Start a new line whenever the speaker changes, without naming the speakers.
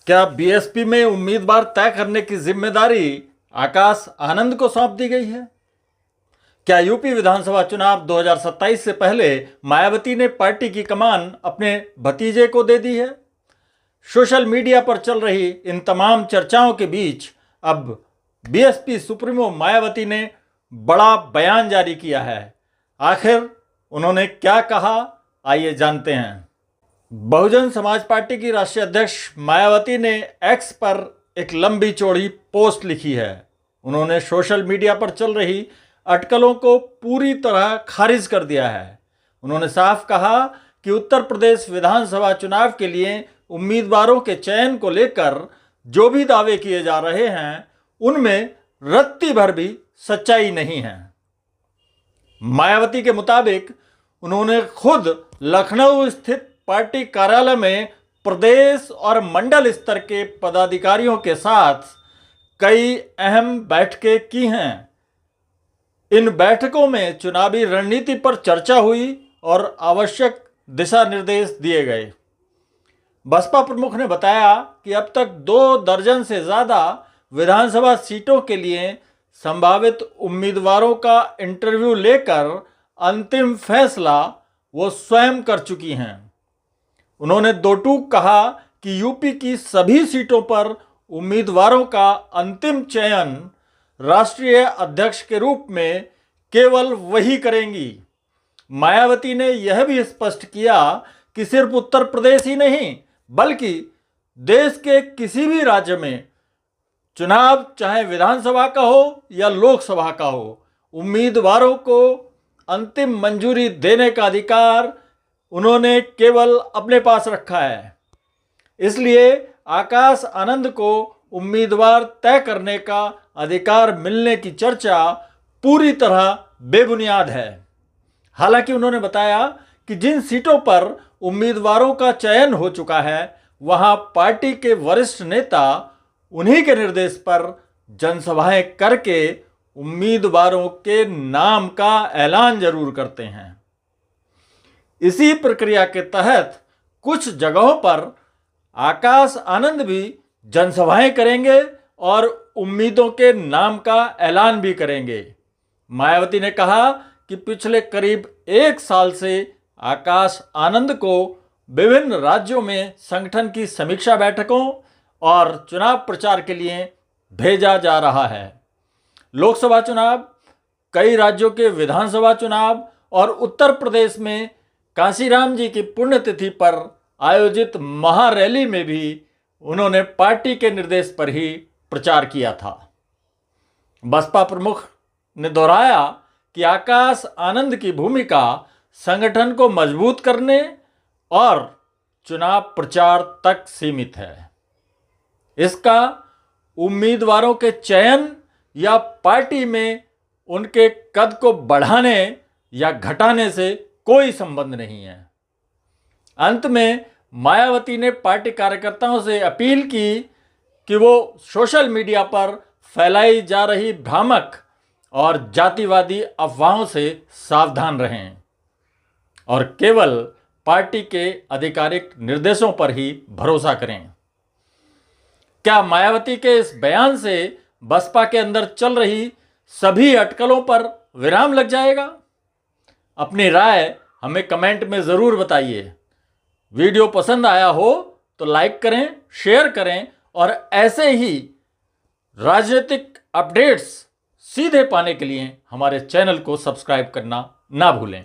क्या बीएसपी में उम्मीदवार तय करने की जिम्मेदारी आकाश आनंद को सौंप दी गई है? क्या यूपी विधानसभा चुनाव 2027 से पहले मायावती ने पार्टी की कमान अपने भतीजे को दे दी है? सोशल मीडिया पर चल रही इन तमाम चर्चाओं के बीच अब बीएसपी सुप्रीमो मायावती ने बड़ा बयान जारी किया है। आखिर उन्होंने क्या कहा, आइए जानते हैं। बहुजन समाज पार्टी की राष्ट्रीय अध्यक्ष मायावती ने एक्स पर एक लंबी चौड़ी पोस्ट लिखी है। उन्होंने सोशल मीडिया पर चल रही अटकलों को पूरी तरह खारिज कर दिया है। उन्होंने साफ कहा कि उत्तर प्रदेश विधानसभा चुनाव के लिए उम्मीदवारों के चयन को लेकर जो भी दावे किए जा रहे हैं उनमें रत्ती भर भी सच्चाई नहीं है। मायावती के मुताबिक उन्होंने खुद लखनऊ स्थित पार्टी कार्यालय में प्रदेश और मंडल स्तर के पदाधिकारियों के साथ कई अहम बैठकें की हैं। इन बैठकों में चुनावी रणनीति पर चर्चा हुई और आवश्यक दिशा निर्देश दिए गए। बसपा प्रमुख ने बताया कि अब तक 2 दर्जन से ज़्यादा विधानसभा सीटों के लिए संभावित उम्मीदवारों का इंटरव्यू लेकर अंतिम फैसला वो स्वयं कर चुकी हैं। उन्होंने 2 टूक कहा कि यूपी की सभी सीटों पर उम्मीदवारों का अंतिम चयन राष्ट्रीय अध्यक्ष के रूप में केवल वही करेंगी। मायावती ने यह भी स्पष्ट किया कि सिर्फ उत्तर प्रदेश ही नहीं बल्कि देश के किसी भी राज्य में चुनाव चाहे विधानसभा का हो या लोकसभा का हो, उम्मीदवारों को अंतिम मंजूरी देने का अधिकार उन्होंने केवल अपने पास रखा है। इसलिए आकाश आनंद को उम्मीदवार तय करने का अधिकार मिलने की चर्चा पूरी तरह बेबुनियाद है। हालांकि उन्होंने बताया कि जिन सीटों पर उम्मीदवारों का चयन हो चुका है वहां पार्टी के वरिष्ठ नेता उन्हीं के निर्देश पर जनसभाएं करके उम्मीदवारों के नाम का ऐलान जरूर करते हैं। इसी प्रक्रिया के तहत कुछ जगहों पर आकाश आनंद भी जनसभाएं करेंगे और उम्मीदों के नाम का ऐलान भी करेंगे। मायावती ने कहा कि पिछले करीब 1 साल से आकाश आनंद को विभिन्न राज्यों में संगठन की समीक्षा बैठकों और चुनाव प्रचार के लिए भेजा जा रहा है। लोकसभा चुनाव, कई राज्यों के विधानसभा चुनाव और उत्तर प्रदेश में कांशीराम जी की पुण्यतिथि पर आयोजित महारैली में भी उन्होंने पार्टी के निर्देश पर ही प्रचार किया था। बसपा प्रमुख ने दोहराया कि आकाश आनंद की भूमिका संगठन को मजबूत करने और चुनाव प्रचार तक सीमित है। इसका उम्मीदवारों के चयन या पार्टी में उनके कद को बढ़ाने या घटाने से कोई संबंध नहीं है। अंत में मायावती ने पार्टी कार्यकर्ताओं से अपील की कि वो सोशल मीडिया पर फैलाई जा रही भ्रामक और जातिवादी अफवाहों से सावधान रहें और केवल पार्टी के आधिकारिक निर्देशों पर ही भरोसा करें। क्या मायावती के इस बयान से बसपा के अंदर चल रही सभी अटकलों पर विराम लग जाएगा? अपनी राय हमें कमेंट में ज़रूर बताइए। वीडियो पसंद आया हो तो लाइक करें, शेयर करें और ऐसे ही राजनीतिक अपडेट्स सीधे पाने के लिए हमारे चैनल को सब्सक्राइब करना ना भूलें।